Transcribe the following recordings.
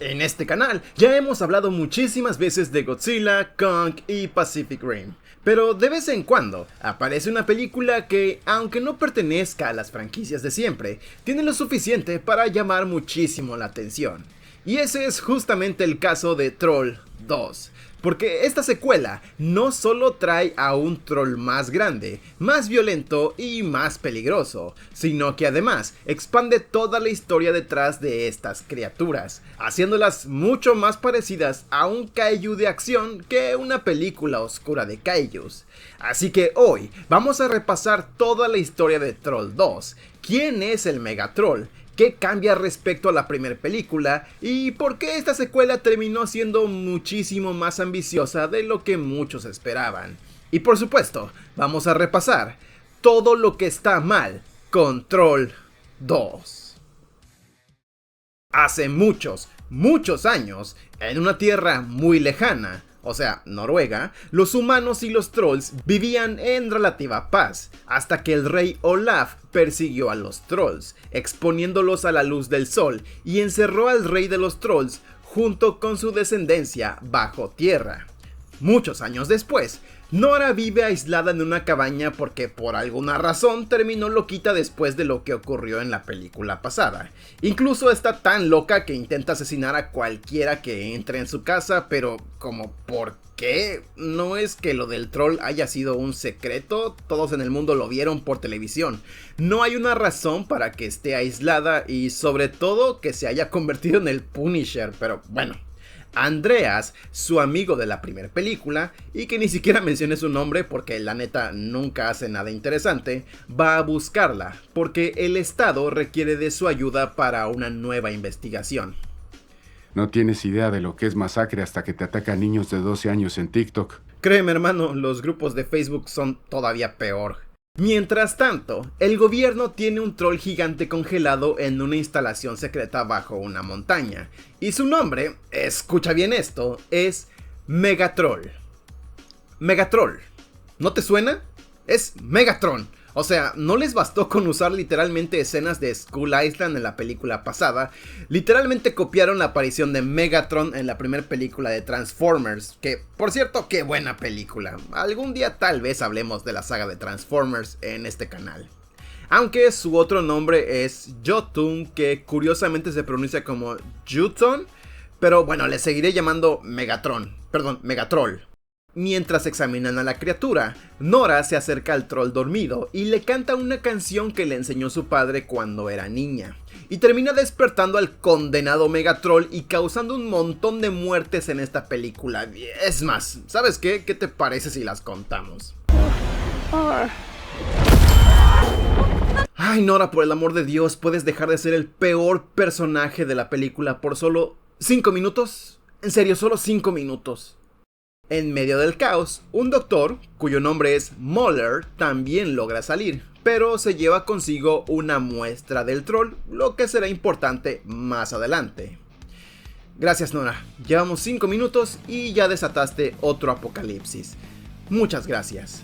En este canal ya hemos hablado muchísimas veces de Godzilla, Kong y Pacific Rim, pero de vez en cuando aparece una película que, aunque no pertenezca a las franquicias de siempre, tiene lo suficiente para llamar muchísimo la atención. Y ese es justamente el caso de Troll 2. Porque esta secuela no solo trae a un troll más grande, más violento y más peligroso, sino que además expande toda la historia detrás de estas criaturas, haciéndolas mucho más parecidas a un kaiju de acción que una película oscura de kaijus. Así que hoy vamos a repasar toda la historia de Troll 2, quién es el Megatroll, qué cambia respecto a la primera película y por qué esta secuela terminó siendo muchísimo más ambiciosa de lo que muchos esperaban. Y por supuesto, vamos a repasar todo lo que está mal con Troll 2. Hace muchos años, en una tierra muy lejana, o sea, Noruega, los humanos y los trolls vivían en relativa paz, hasta que el rey Olaf persiguió a los trolls, exponiéndolos a la luz del sol, y encerró al rey de los trolls junto con su descendencia bajo tierra. Muchos años después, Nora vive aislada en una cabaña porque por alguna razón terminó loquita después de lo que ocurrió en la película pasada. Incluso está tan loca que intenta asesinar a cualquiera que entre en su casa, pero como ¿por qué? No es que lo del troll haya sido un secreto, todos en el mundo lo vieron por televisión. No hay una razón para que esté aislada y sobre todo que se haya convertido en el Punisher, pero bueno. Andreas, su amigo de la primera película, y que ni siquiera mencione su nombre porque la neta nunca hace nada interesante, va a buscarla porque el Estado requiere de su ayuda para una nueva investigación. No tienes idea de lo que es masacre hasta que te atacan niños de 12 años en TikTok. Créeme, hermano, los grupos de Facebook son todavía peor. Mientras tanto, el gobierno tiene un troll gigante congelado en una instalación secreta bajo una montaña, y su nombre, escucha bien esto, es Megatroll. Megatroll, ¿no te suena? Es Megatron. O sea, no les bastó con usar literalmente escenas de Skull Island en la película pasada, literalmente copiaron la aparición de Megatron en la primera película de Transformers, que por cierto, qué buena película. Algún día tal vez hablemos de la saga de Transformers en este canal. Aunque su otro nombre es Jotun, que curiosamente se pronuncia como Jutun, pero bueno, le seguiré llamando Megatroll. Mientras examinan a la criatura, Nora se acerca al troll dormido y le canta una canción que le enseñó su padre cuando era niña, y termina despertando al condenado Megatroll y causando un montón de muertes en esta película. Es más, ¿sabes qué? ¿Qué te parece si las contamos? Ay, Nora, por el amor de Dios, ¿puedes dejar de ser el peor personaje de la película por solo 5 minutos? En serio, solo 5 minutos. En medio del caos, un doctor, cuyo nombre es Muller, también logra salir, pero se lleva consigo una muestra del troll, lo que será importante más adelante. Gracias, Nora, llevamos 5 minutos y ya desataste otro apocalipsis. Muchas gracias.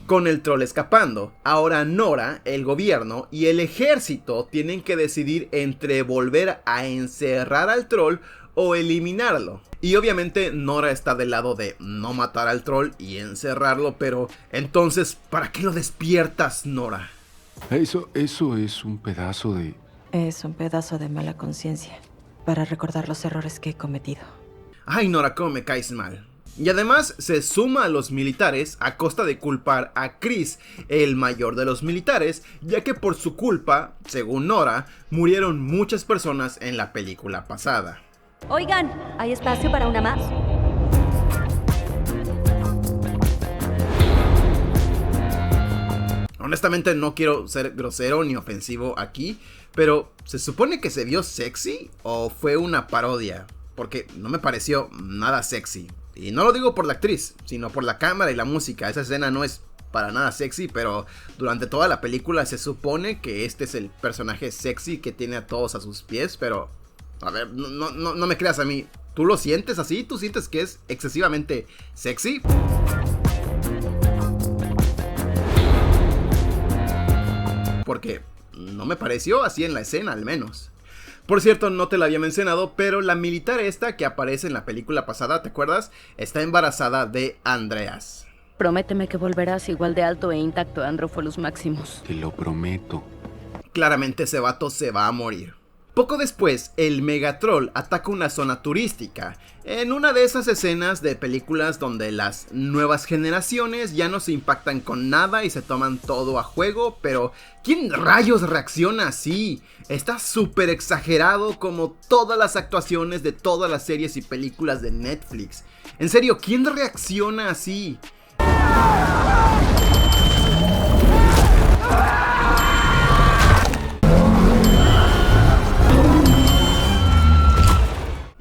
Con el troll escapando, ahora Nora, el gobierno y el ejército tienen que decidir entre volver a encerrar al troll o eliminarlo. Y obviamente Nora está del lado de no matar al troll y encerrarlo, pero entonces, ¿para qué lo despiertas, Nora? Eso es un pedazo de... Es un pedazo de mala conciencia para recordar los errores que he cometido. Ay, Nora, cómo me caes mal. Y además se suma a los militares a costa de culpar a Chris, el mayor de los militares, ya que por su culpa, según Nora, murieron muchas personas en la película pasada. Oigan, ¿hay espacio para una más? Honestamente no quiero ser grosero ni ofensivo aquí, pero ¿se supone que se vio sexy o fue una parodia? Porque no me pareció nada sexy. Y no lo digo por la actriz, sino por la cámara y la música. Esa escena no es para nada sexy, pero durante toda la película se supone que este es el personaje sexy que tiene a todos a sus pies, pero... A ver, no me creas a mí. ¿Tú lo sientes así? ¿Tú sientes que es excesivamente sexy? Porque no me pareció así en la escena, al menos. Por cierto, no te la había mencionado, pero la militar esta que aparece en la película pasada, ¿te acuerdas? Está embarazada de Andreas. Prométeme que volverás igual de alto e intacto a Androfolus Maximus. Te lo prometo. Claramente ese vato se va a morir. Poco después, el Megatroll ataca una zona turística, en una de esas escenas de películas donde las nuevas generaciones ya no se impactan con nada y se toman todo a juego, pero ¿quién rayos reacciona así? Está súper exagerado como todas las actuaciones de todas las series y películas de Netflix. En serio, ¿quién reacciona así?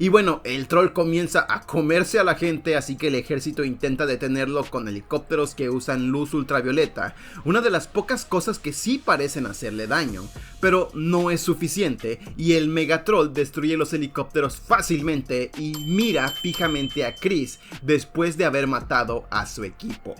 Y bueno, el troll comienza a comerse a la gente, así que el ejército intenta detenerlo con helicópteros que usan luz ultravioleta, una de las pocas cosas que sí parecen hacerle daño, pero no es suficiente y el Megatroll destruye los helicópteros fácilmente y mira fijamente a Chris después de haber matado a su equipo.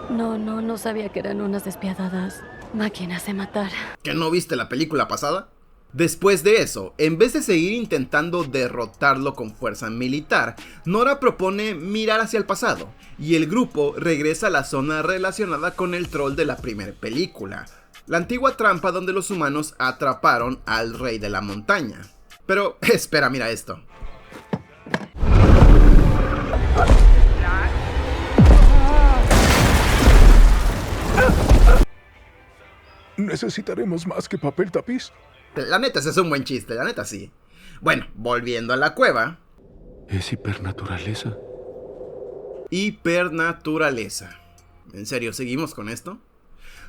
No sabía que eran unas despiadadas máquinas de matar. ¿Que no viste la película pasada? Después de eso, en vez de seguir intentando derrotarlo con fuerza militar, Nora propone mirar hacia el pasado, y el grupo regresa a la zona relacionada con el troll de la primera película, la antigua trampa donde los humanos atraparon al rey de la montaña. Pero espera, mira esto. ¿Necesitaremos más que papel tapiz? La neta, ese es un buen chiste, la neta sí. Bueno, volviendo a la cueva. ¿Es hipernaturaleza? Hipernaturaleza. ¿En serio seguimos con esto?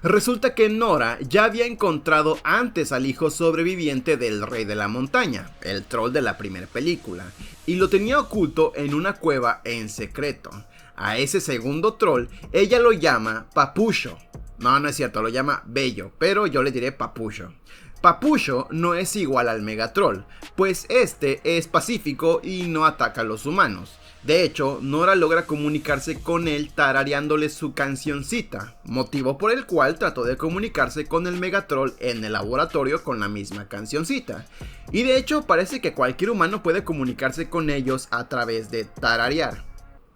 Resulta que Nora ya había encontrado antes al hijo sobreviviente del rey de la montaña, el troll de la primera película, y lo tenía oculto en una cueva en secreto. A ese segundo troll ella lo llama Papucho. No es cierto, lo llama Bello, pero yo le diré Papucho. Papucho no es igual al Megatroll, pues este es pacífico y no ataca a los humanos. De hecho, Nora logra comunicarse con él tarareándole su cancioncita, motivo por el cual trató de comunicarse con el Megatroll en el laboratorio con la misma cancioncita. Y de hecho parece que cualquier humano puede comunicarse con ellos a través de tararear.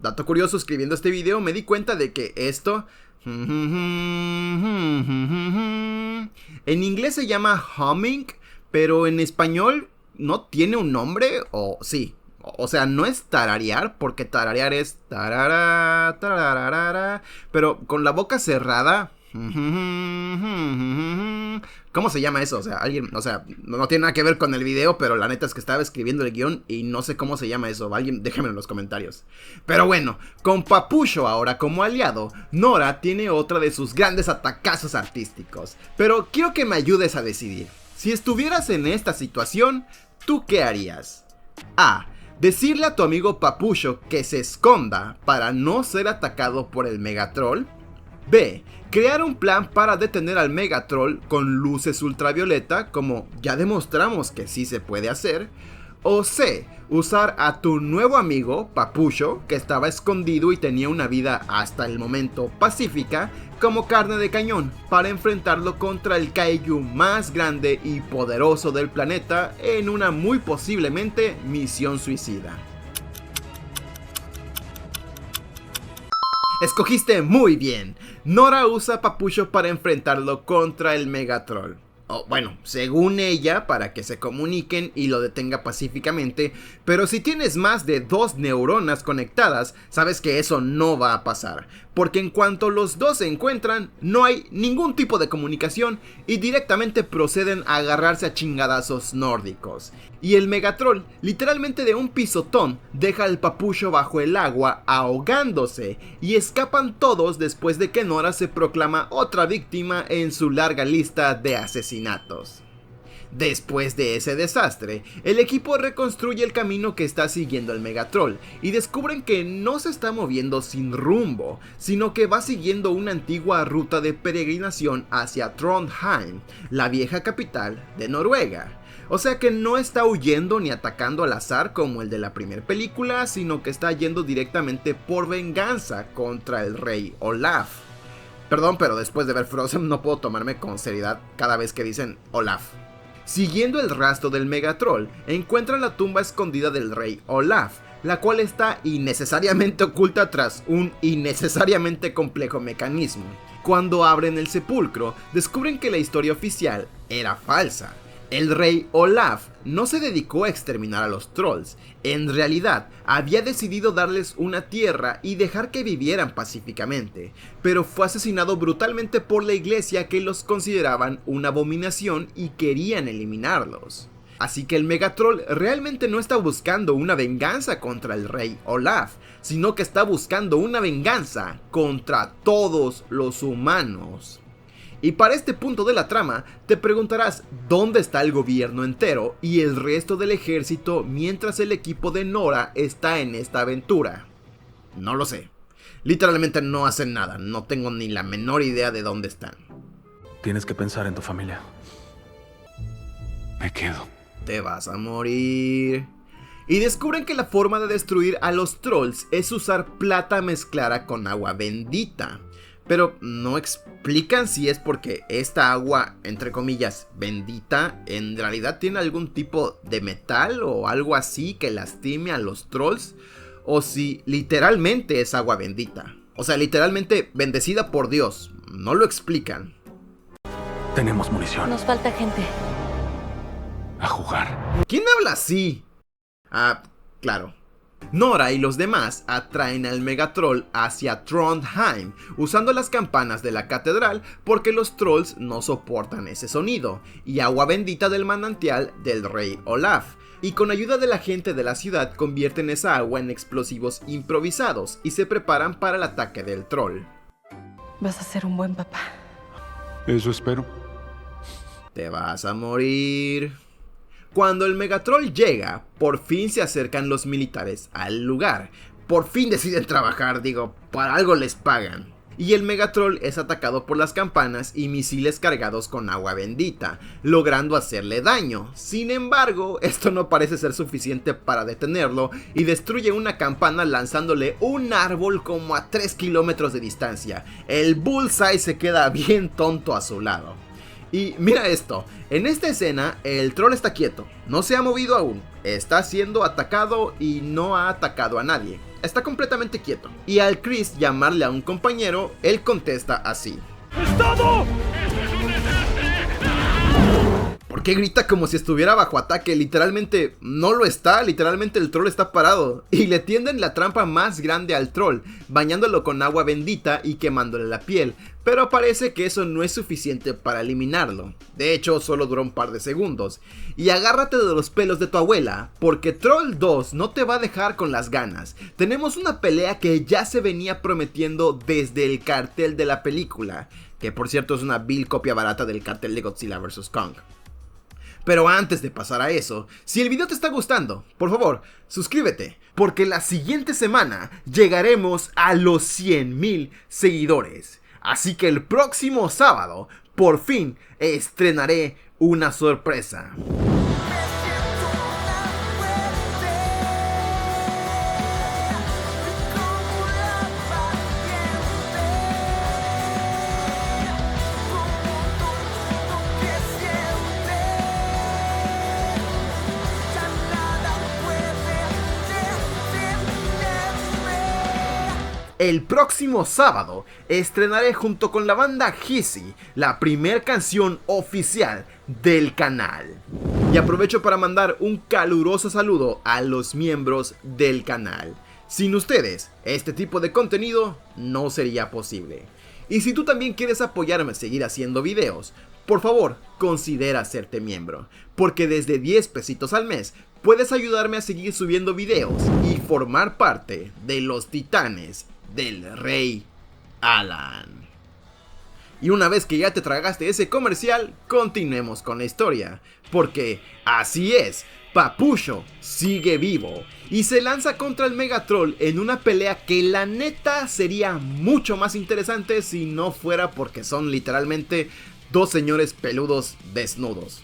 Dato curioso, escribiendo este video me di cuenta de que esto... en inglés se llama humming, pero en español no tiene un nombre, o sí. O sea, no es tararear, porque tararear es tarara, tararara, pero con la boca cerrada. ¿Cómo se llama eso? O sea, no tiene nada que ver con el video, pero la neta es que estaba escribiendo el guión y no sé cómo se llama eso. Alguien, déjenmelo en los comentarios. Pero bueno, con Papucho ahora como aliado, Nora tiene otra de sus grandes atacazos artísticos. Pero quiero que me ayudes a decidir. Si estuvieras en esta situación, ¿tú qué harías? A. Decirle a tu amigo Papucho que se esconda para no ser atacado por el Megatroll. B. Crear un plan para detener al Megatroll con luces ultravioleta, como ya demostramos que sí se puede hacer. O C. Usar a tu nuevo amigo, Papucho, que estaba escondido y tenía una vida hasta el momento pacífica, como carne de cañón, para enfrentarlo contra el kaiju más grande y poderoso del planeta en una muy posiblemente misión suicida. Escogiste muy bien. Nora usa Papucho para enfrentarlo contra el Megatroll. Bueno, según ella, para que se comuniquen y lo detenga pacíficamente, pero si tienes más de 2 neuronas conectadas, sabes que eso no va a pasar, porque en cuanto los dos se encuentran, no hay ningún tipo de comunicación y directamente proceden a agarrarse a chingadazos nórdicos. Y el Megatroll, literalmente de un pisotón, deja al Papucho bajo el agua ahogándose y escapan todos después de que Nora se proclama otra víctima en su larga lista de asesinatos. Después de ese desastre, el equipo reconstruye el camino que está siguiendo el Megatroll y descubren que no se está moviendo sin rumbo, sino que va siguiendo una antigua ruta de peregrinación hacia Trondheim, la vieja capital de Noruega. O sea que no está huyendo ni atacando al azar como el de la primera película, sino que está yendo directamente por venganza contra el rey Olaf. Perdón, pero después de ver Frozen no puedo tomarme con seriedad cada vez que dicen Olaf. Siguiendo el rastro del Megatroll, encuentran la tumba escondida del rey Olaf, la cual está innecesariamente oculta tras un innecesariamente complejo mecanismo. Cuando abren el sepulcro, descubren que la historia oficial era falsa. El rey Olaf no se dedicó a exterminar a los trolls, en realidad había decidido darles una tierra y dejar que vivieran pacíficamente, pero fue asesinado brutalmente por la iglesia, que los consideraban una abominación y querían eliminarlos. Así que el Megatroll realmente no está buscando una venganza contra el rey Olaf, sino que está buscando una venganza contra todos los humanos. Y para este punto de la trama, te preguntarás dónde está el gobierno entero y el resto del ejército mientras el equipo de Nora está en esta aventura. No lo sé. Literalmente no hacen nada, no tengo ni la menor idea de dónde están. Tienes que pensar en tu familia. Me quedo. Te vas a morir. Y descubren que la forma de destruir a los trolls es usar plata mezclada con agua bendita. Pero no explican si es porque esta agua, entre comillas, bendita, en realidad tiene algún tipo de metal o algo así que lastime a los trolls, o si literalmente es agua bendita. O sea, literalmente bendecida por Dios. No lo explican. Tenemos munición. Nos falta gente. A jugar. ¿Quién habla así? Ah, claro. Nora y los demás atraen al Megatroll hacia Trondheim usando las campanas de la catedral, porque los trolls no soportan ese sonido, y agua bendita del manantial del rey Olaf, y con ayuda de la gente de la ciudad convierten esa agua en explosivos improvisados y se preparan para el ataque del troll. Vas a ser un buen papá. Eso espero. Te vas a morir. Cuando el Megatroll llega, por fin se acercan los militares al lugar. Por fin deciden trabajar, para algo les pagan. Y el Megatroll es atacado por las campanas y misiles cargados con agua bendita, logrando hacerle daño. Sin embargo, esto no parece ser suficiente para detenerlo y destruye una campana lanzándole un árbol como a 3 kilómetros de distancia. El Bullseye se queda bien tonto a su lado. Y mira esto, en esta escena el troll está quieto, no se ha movido aún, está siendo atacado y no ha atacado a nadie, está completamente quieto. Y al Chris llamarle a un compañero, él contesta así: ¡Estado! ¿Por qué grita como si estuviera bajo ataque? Literalmente no lo está, literalmente el troll está parado. Y le tienden la trampa más grande al troll, bañándolo con agua bendita y quemándole la piel. Pero parece que eso no es suficiente para eliminarlo. De hecho, solo duró un par de segundos. Y agárrate de los pelos de tu abuela, porque Troll 2 no te va a dejar con las ganas. Tenemos una pelea que ya se venía prometiendo desde el cartel de la película, que por cierto es una vil copia barata del cartel de Godzilla vs. Kong. Pero antes de pasar a eso, si el video te está gustando, por favor, suscríbete, porque la siguiente semana llegaremos a los 100,000 seguidores. Así que el próximo sábado, por fin, estrenaré una sorpresa. El próximo sábado estrenaré junto con la banda Hissy la primer canción oficial del canal. Y aprovecho para mandar un caluroso saludo a los miembros del canal. Sin ustedes, este tipo de contenido no sería posible. Y si tú también quieres apoyarme a seguir haciendo videos, por favor, considera hacerte miembro, porque desde 10 pesitos al mes puedes ayudarme a seguir subiendo videos y formar parte de los titanes del Rey Alan. Y una vez que ya te tragaste ese comercial, continuemos con la historia, porque así es, Papucho sigue vivo y se lanza contra el Megatroll en una pelea que la neta sería mucho más interesante si no fuera porque son literalmente dos señores peludos desnudos.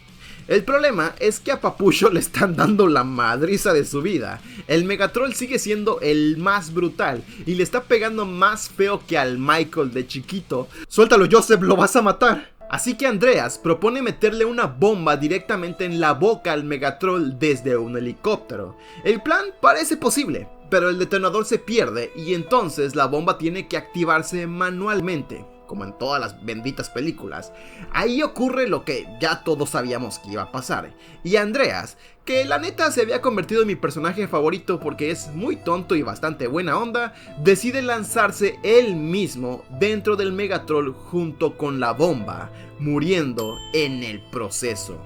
El problema es que a Papucho le están dando la madriza de su vida. El Megatroll sigue siendo el más brutal y le está pegando más feo que al Michael de chiquito. ¡Suéltalo, Joseph! ¡Lo vas a matar! Así que Andreas propone meterle una bomba directamente en la boca al Megatroll desde un helicóptero. El plan parece posible, pero el detonador se pierde y entonces la bomba tiene que activarse manualmente, como en todas las benditas películas. Ahí ocurre lo que ya todos sabíamos que iba a pasar, y Andreas, que la neta se había convertido en mi personaje favorito porque es muy tonto y bastante buena onda, decide lanzarse él mismo dentro del Megatroll junto con la bomba, muriendo en el proceso.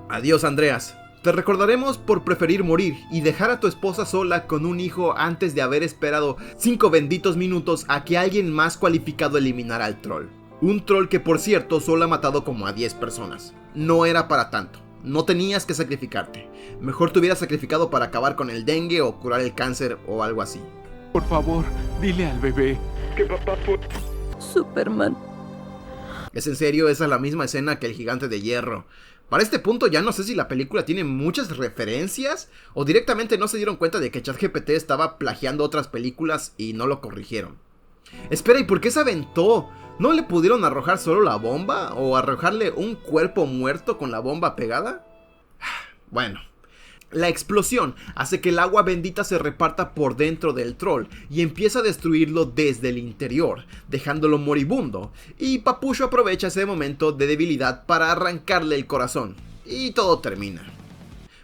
Adiós, Andreas. Te recordaremos por preferir morir y dejar a tu esposa sola con un hijo antes de haber esperado 5 benditos minutos a que alguien más cualificado eliminara al troll. Un troll que, por cierto, solo ha matado como a 10 personas. No era para tanto. No tenías que sacrificarte. Mejor te hubieras sacrificado para acabar con el dengue o curar el cáncer o algo así. Por favor, dile al bebé que papá fue... Superman. ¿Es en serio? Esa es la misma escena que el gigante de hierro. Para este punto ya no sé si la película tiene muchas referencias o directamente no se dieron cuenta de que ChatGPT estaba plagiando otras películas y no lo corrigieron. Espera, ¿y por qué se aventó? ¿No le pudieron arrojar solo la bomba o arrojarle un cuerpo muerto con la bomba pegada? Bueno, la explosión hace que el agua bendita se reparta por dentro del troll y empieza a destruirlo desde el interior, dejándolo moribundo, y Papucho aprovecha ese momento de debilidad para arrancarle el corazón, y todo termina.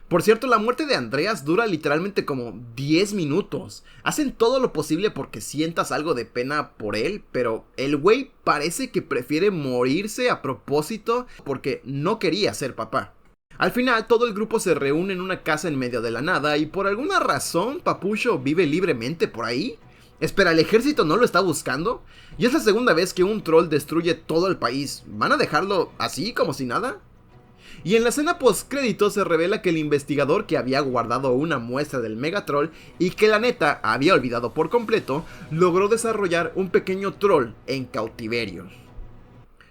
Por cierto, la muerte de Andreas dura literalmente como 10 minutos. Hacen todo lo posible porque sientas algo de pena por él, pero el güey parece que prefiere morirse a propósito porque no quería ser papá. Al final, todo el grupo se reúne en una casa en medio de la nada y por alguna razón Papucho vive libremente por ahí. Espera, ¿el ejército no lo está buscando? Y es la segunda vez que un troll destruye todo el país. ¿Van a dejarlo así, como si nada? Y en la escena postcrédito se revela que el investigador que había guardado una muestra del Megatroll y que la neta había olvidado por completo, logró desarrollar un pequeño troll en cautiverio.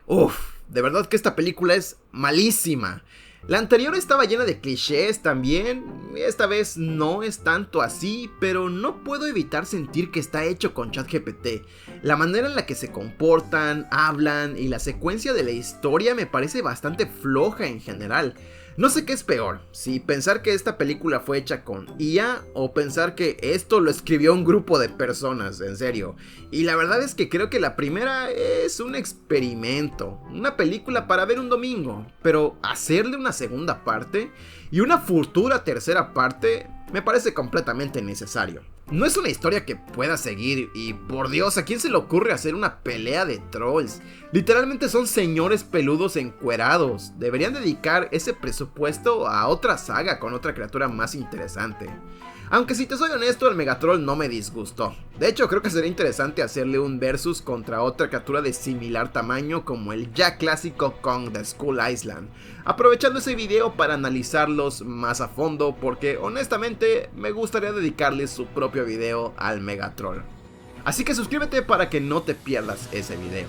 Uff, de verdad que esta película es malísima. La anterior estaba llena de clichés también, esta vez no es tanto así, pero no puedo evitar sentir que está hecho con ChatGPT. La manera en la que se comportan, hablan y la secuencia de la historia me parece bastante floja en general. No sé qué es peor, si pensar que esta película fue hecha con IA o pensar que esto lo escribió un grupo de personas, en serio. Y la verdad es que creo que la primera es un experimento, una película para ver un domingo, pero hacerle una segunda parte y una futura tercera parte me parece completamente necesario. No es una historia que pueda seguir y por Dios, ¿a quién se le ocurre hacer una pelea de trolls? Literalmente son señores peludos encuerados. Deberían dedicar ese presupuesto a otra saga con otra criatura más interesante. Aunque si te soy honesto, el Megatroll no me disgustó. De hecho, creo que sería interesante hacerle un versus contra otra criatura de similar tamaño como el ya clásico Kong de Skull Island. Aprovechando ese video para analizarlos más a fondo porque honestamente me gustaría dedicarle su propio video al Megatroll. Así que suscríbete para que no te pierdas ese video.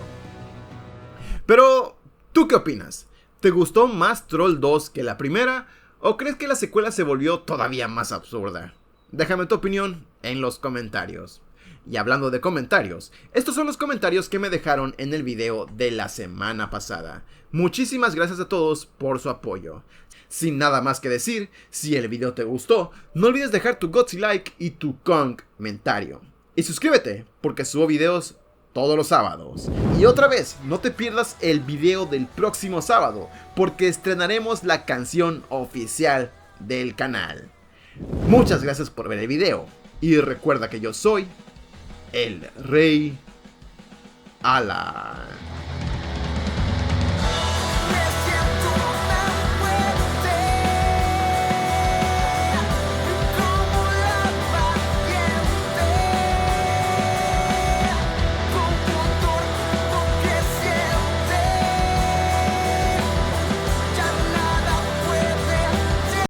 Pero, ¿tú qué opinas? ¿Te gustó más Troll 2 que la primera? ¿O crees que la secuela se volvió todavía más absurda? Déjame tu opinión en los comentarios. Y hablando de comentarios, estos son los comentarios que me dejaron en el video de la semana pasada. Muchísimas gracias a todos por su apoyo. Sin nada más que decir, si el video te gustó, no olvides dejar tu gutsy like y tu comentario. Y suscríbete, porque subo videos todos los sábados. Y otra vez, no te pierdas el video del próximo sábado, porque estrenaremos la canción oficial del canal. Muchas gracias por ver el video, y recuerda que yo soy el Rey Alan.